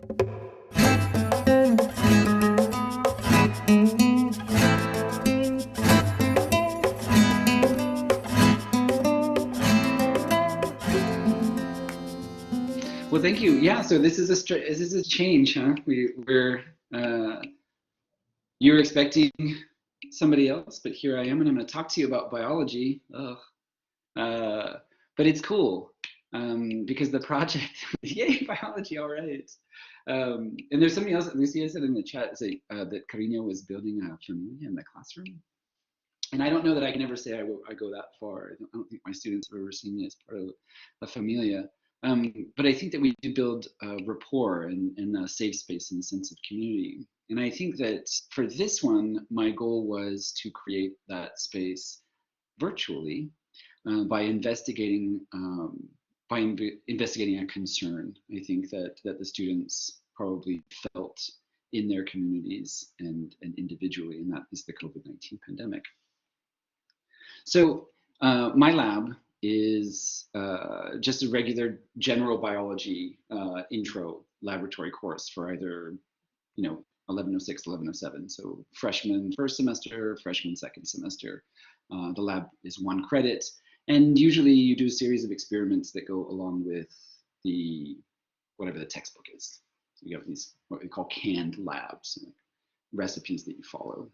Well, thank you. Yeah, so this is a change, huh? We're you're expecting somebody else, but here I am, and I'm going to talk to you about biology. Ugh. Uh, but it's cool because the project, yay, biology, all right. And there's something else that Lucia said in the chat, that Cariño was building a familia in the classroom. And I don't know that I can ever say I go that far. I don't think my students have ever seen me as part of a familia. But I think that we do build rapport and a safe space and a sense of community. And I think that for this one, my goal was to create that space virtually by investigating a concern. I think that the students probably felt in their communities and individually, and that is the COVID-19 pandemic. So my lab is just a regular general biology intro laboratory course for either, 1106, 1107. So freshman first semester, freshman second semester. The lab is 1 credit, and usually you do a series of experiments that go along with whatever the textbook is. So you have these what we call canned labs, recipes that you follow.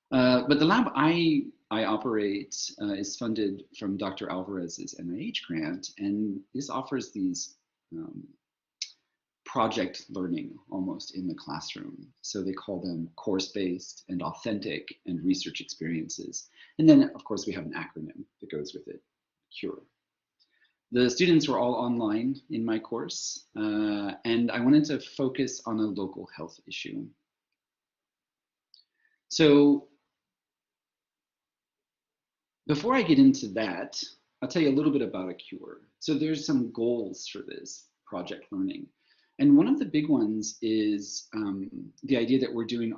But the lab I operate is funded from Dr. Alvarez's NIH grant, and this offers these project learning almost in the classroom. So they call them course-based and authentic and research experiences. And then, of course, we have an acronym that goes with it, CURE. The students were all online in my course, and I wanted to focus on a local health issue. So before I get into that, I'll tell you a little bit about a cure. So there's some goals for this project learning. And one of the big ones is the idea that we're doing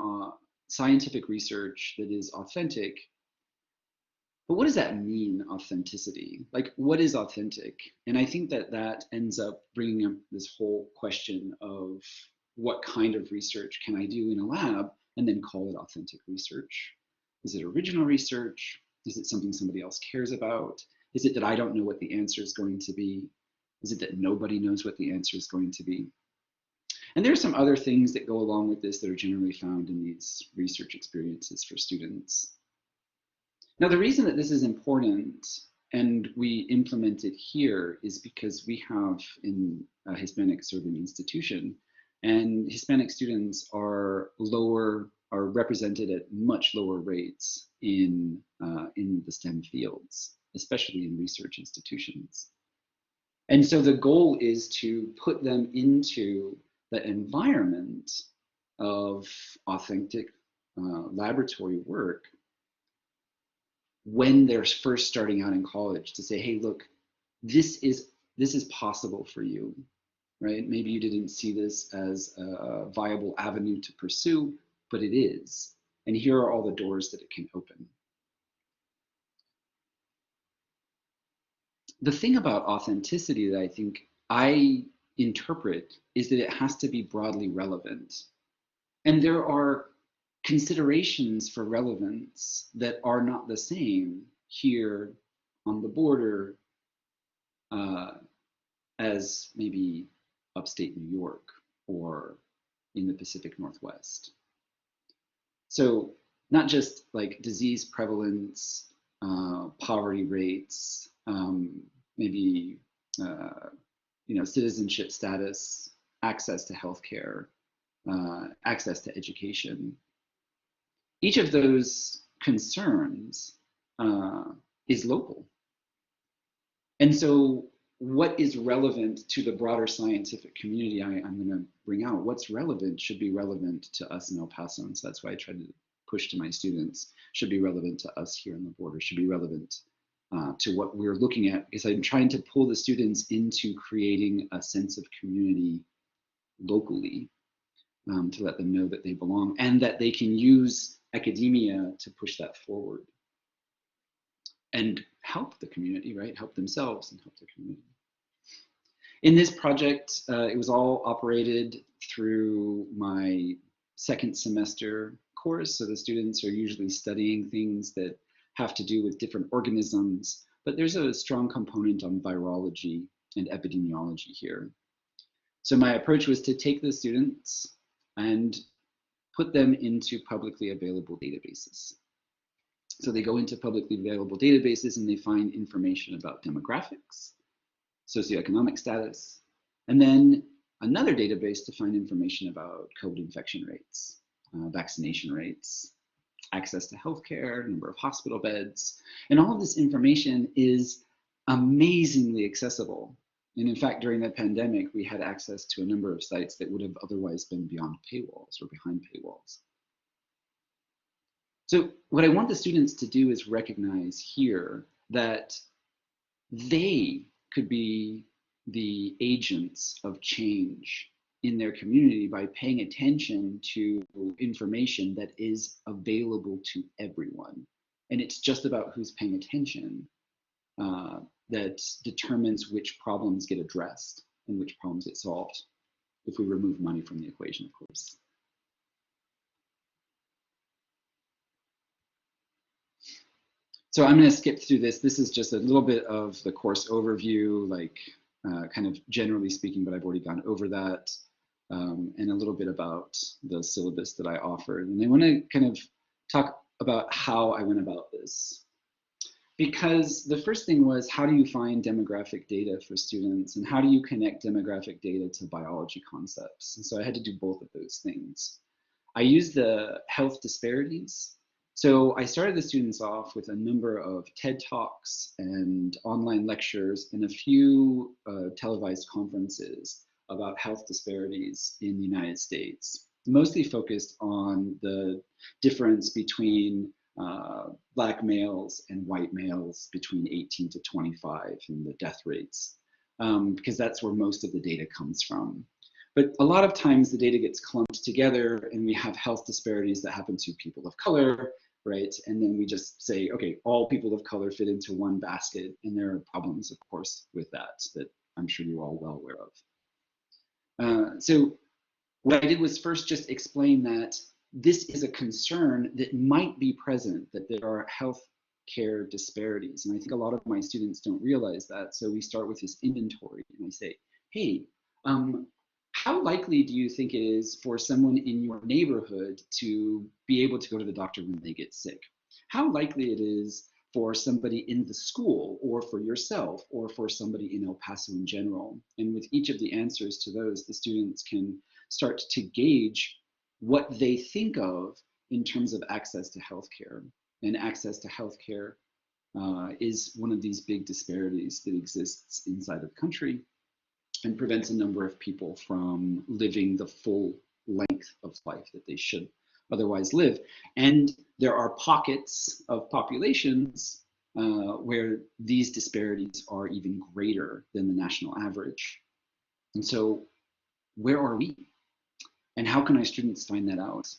scientific research that is authentic. But what does that mean, authenticity? Like, what is authentic? And I think that ends up bringing up this whole question of what kind of research can I do in a lab and then call it authentic research? Is it original research? Is it something somebody else cares about? Is it that I don't know what the answer is going to be? Is it that nobody knows what the answer is going to be? And there are some other things that go along with this that are generally found in these research experiences for students. Now, the reason that this is important and we implement it here is because we have in a Hispanic serving institution, and Hispanic students are represented at much lower rates in the STEM fields, especially in research institutions. And so the goal is to put them into the environment of authentic laboratory work when they're first starting out in college, to say, hey, look, this is possible for you, right? Maybe you didn't see this as a viable avenue to pursue, but it is. And here are all the doors that it can open. The thing about authenticity that I think I interpret is that it has to be broadly relevant. And there are considerations for relevance that are not the same here on the border as maybe upstate New York or in the Pacific Northwest. So not just like disease prevalence, poverty rates, maybe citizenship status, access to healthcare, access to education. Each of those concerns is local. And so what is relevant to the broader scientific community I'm going to bring out, what's relevant should be relevant to us in El Paso. And so that's why I try to push to my students, should be relevant to us here on the border, should be relevant to what we're looking at, because I'm trying to pull the students into creating a sense of community locally to let them know that they belong and that they can use academia to push that forward and help the community, right? Help themselves and help the community. In this project, it was all operated through my second semester course. So the students are usually studying things that have to do with different organisms, but there's a strong component on virology and epidemiology here. So my approach was to take the students and put them into publicly available databases. So they go into publicly available databases and they find information about demographics, socioeconomic status, and then another database to find information about COVID infection rates, vaccination rates, access to healthcare, number of hospital beds, and all of this information is amazingly accessible. And in fact, during the pandemic, we had access to a number of sites that would have otherwise been beyond paywalls or behind paywalls. So what I want the students to do is recognize here that they could be the agents of change in their community by paying attention to information that is available to everyone. And it's just about who's paying attention that determines which problems get addressed and which problems get solved, if we remove money from the equation, of course. So I'm going to skip through this. This is just a little bit of the course overview, like kind of generally speaking, but I've already gone over that, and a little bit about the syllabus that I offered. And I want to kind of talk about how I went about this. Because the first thing was, how do you find demographic data for students, and how do you connect demographic data to biology concepts? And so I had to do both of those things. I used the health disparities. So I started the students off with a number of TED Talks and online lectures and a few televised conferences about health disparities in the United States, mostly focused on the difference between Black males and white males between 18 to 25 and the death rates, because that's where most of the data comes from. But a lot of times the data gets clumped together and we have health disparities that happen to people of color, right? And then we just say, okay, all people of color fit into one basket. And there are problems, of course, with that I'm sure you're all well aware of. So what I did was first just explain that this is a concern that might be present, that there are health care disparities. And I think a lot of my students don't realize that. So we start with this inventory and I say, hey, how likely do you think it is for someone in your neighborhood to be able to go to the doctor when they get sick? How likely it is for somebody in the school, or for yourself, or for somebody in El Paso in general? And with each of the answers to those, the students can start to gauge what they think of in terms of access to healthcare. And access to healthcare is one of these big disparities that exists inside of the country and prevents a number of people from living the full length of life that they should otherwise live. And there are pockets of populations where these disparities are even greater than the national average. And so where are we? And how can our students find that out?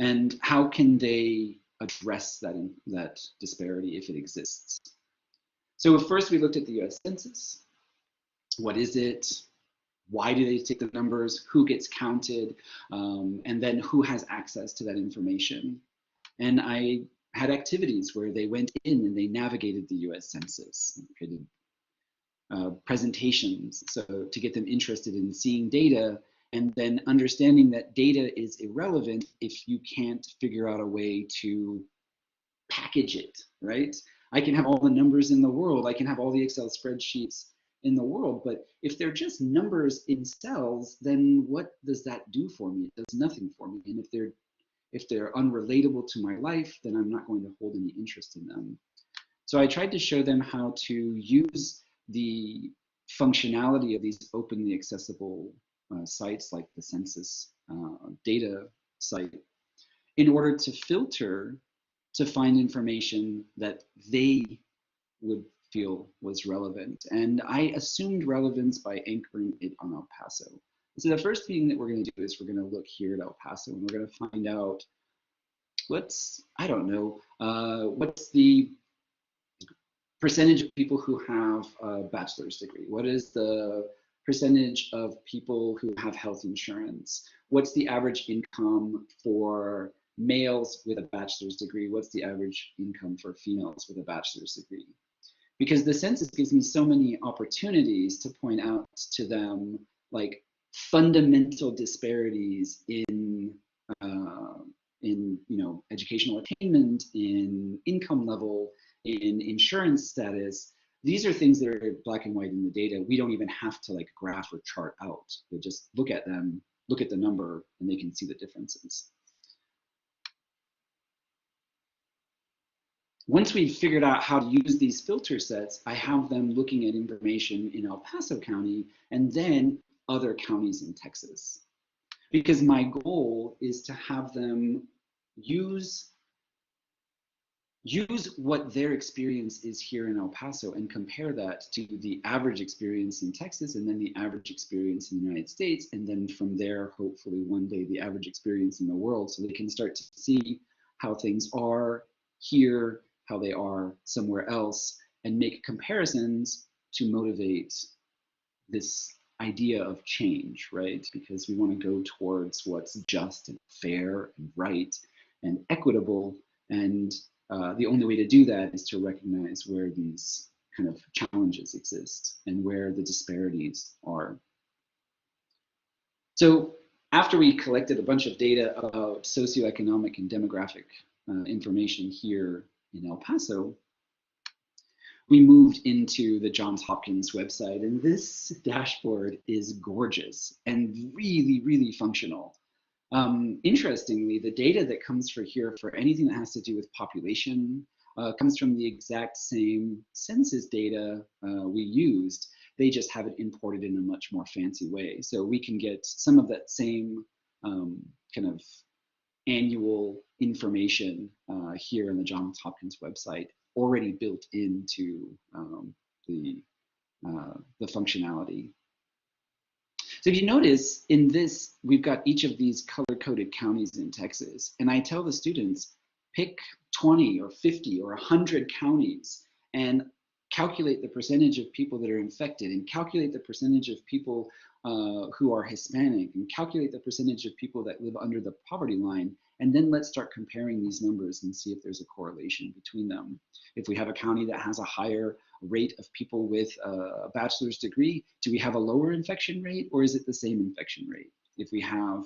And how can they address that disparity if it exists? So first we looked at the US Census. What is it? Why do they take the numbers? Who gets counted? And then who has access to that information? And I had activities where they went in and they navigated the US Census, created presentations, so to get them interested in seeing data, and then understanding that data is irrelevant if you can't figure out a way to package it, right? I can have all the numbers in the world, I can have all the Excel spreadsheets in the world, but if they're just numbers in cells, then what does that do for me? It does nothing for me. And if they're unrelatable to my life, then I'm not going to hold any interest in them. So I tried to show them how to use the functionality of these openly accessible sites like the census data site in order to filter to find information that they would feel was relevant. And I assumed relevance by anchoring it on El Paso. So the first thing that we're going to do is we're going to look here at El Paso and we're going to find out what's the percentage of people who have a bachelor's degree? What is the percentage of people who have health insurance? What's the average income for males with a bachelor's degree? What's the average income for females with a bachelor's degree? Because the census gives me so many opportunities to point out to them like fundamental disparities in educational attainment, in income level, in insurance status. These are things that are black and white in the data. We don't even have to like graph or chart out. They just look at them, look at the number, and they can see the differences. Once we've figured out how to use these filter sets, I have them looking at information in El Paso County and then other counties in Texas. Because my goal is to have them use what their experience is here in El Paso and compare that to the average experience in Texas and then the average experience in the United States. And then from there, hopefully one day, the average experience in the world, so they can start to see how things are here, how they are somewhere else, and make comparisons to motivate this idea of change, right? Because we want to go towards what's just and fair and right and equitable. And the only way to do that is to recognize where these kind of challenges exist and where the disparities are. So after we collected a bunch of data about socioeconomic and demographic information here in El Paso, we moved into the Johns Hopkins website, and this dashboard is gorgeous and really, really functional. Interestingly, the data that comes for here for anything that has to do with population comes from the exact same census data we used. They just have it imported in a much more fancy way. So we can get some of that same kind of annual information here on the Johns Hopkins website already built into the functionality. So if you notice in this, we've got each of these color-coded counties in Texas, and I tell the students, pick 20 or 50 or 100 counties and calculate the percentage of people that are infected, and calculate the percentage of people who are Hispanic, and calculate the percentage of people that live under the poverty line, and then let's start comparing these numbers and see if there's a correlation between them. If we have a county that has a higher rate of people with a bachelor's degree, do we have a lower infection rate, or is it the same infection rate? If we have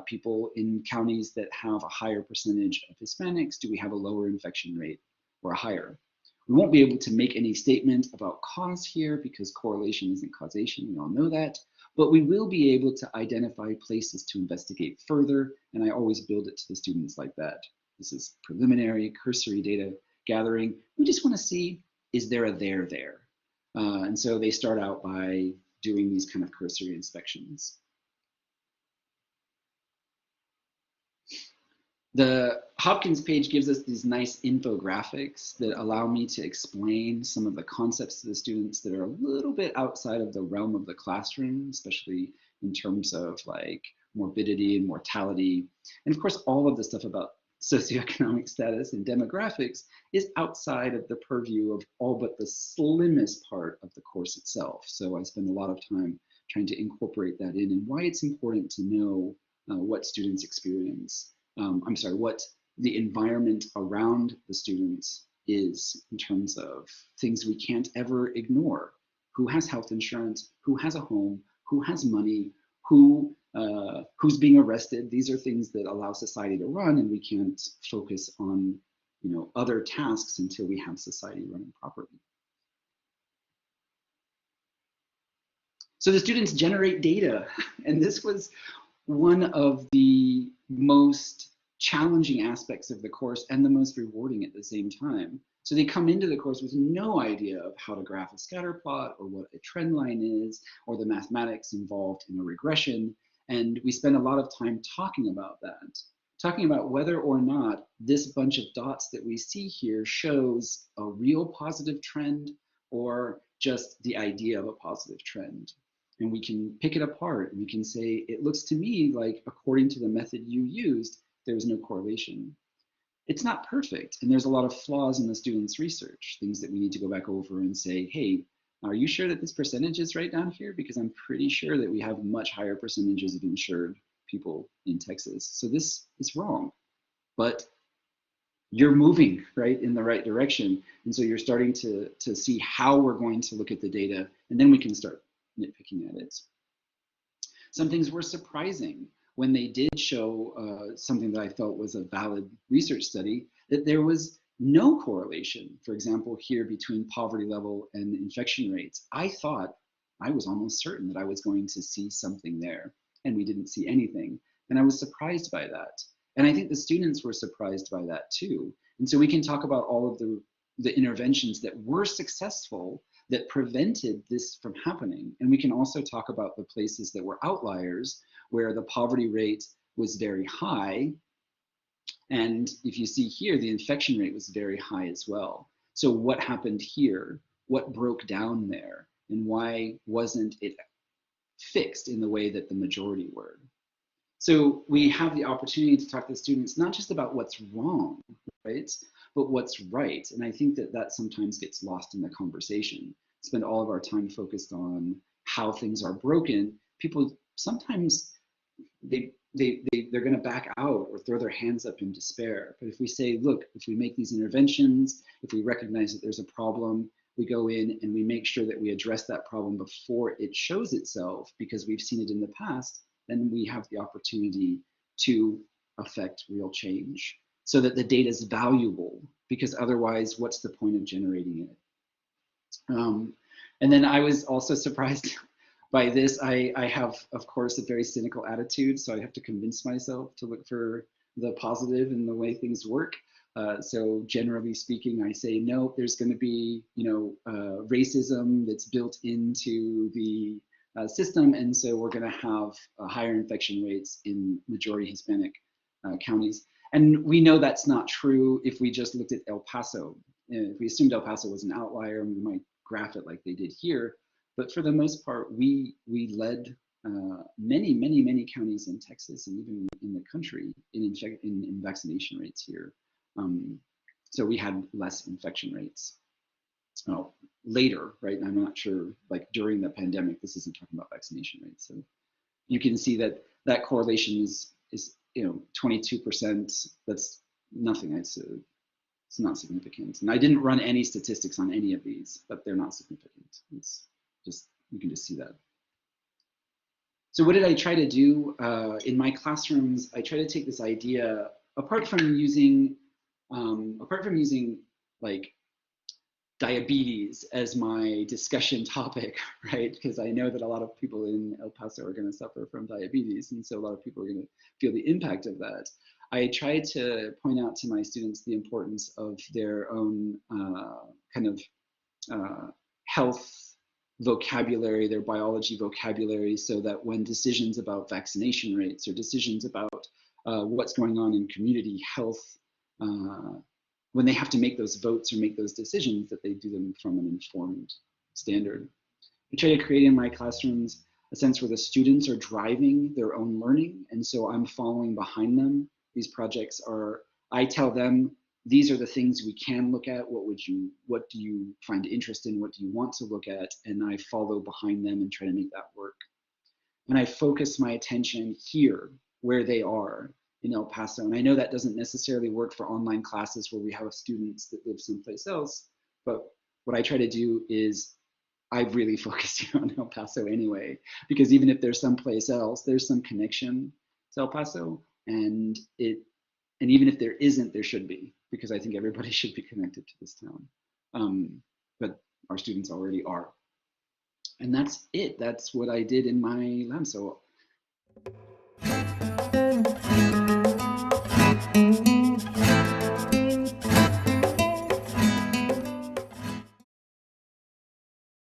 people in counties that have a higher percentage of Hispanics, do we have a lower infection rate or a higher? We won't be able to make any statement about cause here because correlation isn't causation, we all know that, but we will be able to identify places to investigate further, and I always build it to the students like that. This is preliminary, cursory data gathering. We just want to see, is there a there there? And so they start out by doing these kind of cursory inspections. The Hopkins page gives us these nice infographics that allow me to explain some of the concepts to the students that are a little bit outside of the realm of the classroom, especially in terms of like morbidity and mortality. And of course, all of the stuff about socioeconomic status and demographics is outside of the purview of all but the slimmest part of the course itself. So I spend a lot of time trying to incorporate that in, and why it's important to know what students experience. What the environment around the students is in terms of things we can't ever ignore. Who has health insurance? Who has a home? Who has money? Who's being arrested? These are things that allow society to run, and we can't focus on other tasks until we have society running properly. So the students generate data, and this was one of the most challenging aspects of the course and the most rewarding at the same time. So they come into the course with no idea of how to graph a scatter plot or what a trend line is or the mathematics involved in a regression. And we spend a lot of time talking about that, talking about whether or not this bunch of dots that we see here shows a real positive trend or just the idea of a positive trend. And we can pick it apart and we can say, it looks to me like according to the method you used, there's no correlation. It's not perfect, and there's a lot of flaws in the students' research, things that we need to go back over and say, hey, Are you sure that this percentage is right down here? Because I'm pretty sure that we have much higher percentages of insured people in Texas. So this is wrong, but you're moving right in the right direction. And so you're starting to see how we're going to look at the data, and then we can start nitpicking at it. Some things were surprising when they did show something that I felt was a valid research study, that there was no correlation, for example, here between poverty level and infection rates. I thought, I was almost certain that I was going to see something there, and we didn't see anything. And I was surprised by that. And I think the students were surprised by that too. And so we can talk about all of the interventions that were successful that prevented this from happening. And we can also talk about the places that were outliers where the poverty rate was very high. And if you see here, the infection rate was very high as well. So what happened here? What broke down there? And why wasn't it fixed in the way that the majority were? So we have the opportunity to talk to students, not just about what's wrong, right? But what's right. And I think that that sometimes gets lost in the conversation. Spend all of our time focused on how things are broken. People sometimes they're going to back out or throw their hands up in despair. But if we say, look, if we make these interventions, if we recognize that there's a problem, we go in and we make sure that we address that problem before it shows itself, because we've seen it in the past, then we have the opportunity to affect real change so that the data is valuable, because otherwise, what's the point of generating it? And then I was also surprised by this. I have, of course, a very cynical attitude, so I have to convince myself to look for the positive in the way things work. So generally speaking, I say, no, there's going to be, racism that's built into the system, and so we're going to have higher infection rates in majority Hispanic counties. And we know that's not true if we just looked at El Paso. If we assumed El Paso was an outlier, we might graph it like they did here. But for the most part, we led many counties in Texas and even in the country in vaccination rates here. So we had less infection rates. Oh, later, right? I'm not sure, like during the pandemic, this isn't talking about vaccination rates. So you can see that that correlation is 22%. That's nothing. It's not significant. And I didn't run any statistics on any of these, but they're not significant. It's just, you can just see that. So what did I try to do in my classrooms? I try to take this idea, apart from using like diabetes as my discussion topic, right? Because I know that a lot of people in El Paso are going to suffer from diabetes, and so a lot of people are going to feel the impact of that. I try to point out to my students the importance of their own health vocabulary, their biology vocabulary, so that when decisions about vaccination rates or decisions about what's going on in community health, when they have to make those votes or make those decisions, that they do them from an informed standard. I try to create in my classrooms a sense where the students are driving their own learning, and so I'm following behind them. These projects are, I tell them, these are the things we can look at. What do you find interest in? What do you want to look at? And I follow behind them and try to make that work. And I focus my attention here, where they are in El Paso. And I know that doesn't necessarily work for online classes where we have students that live someplace else, but what I try to do is I really focus on El Paso anyway, because even if there's someplace else, there's some connection to El Paso, and even if there isn't, there should be, because I think everybody should be connected to this town. But our students already are. And that's it. That's what I did in my lab. So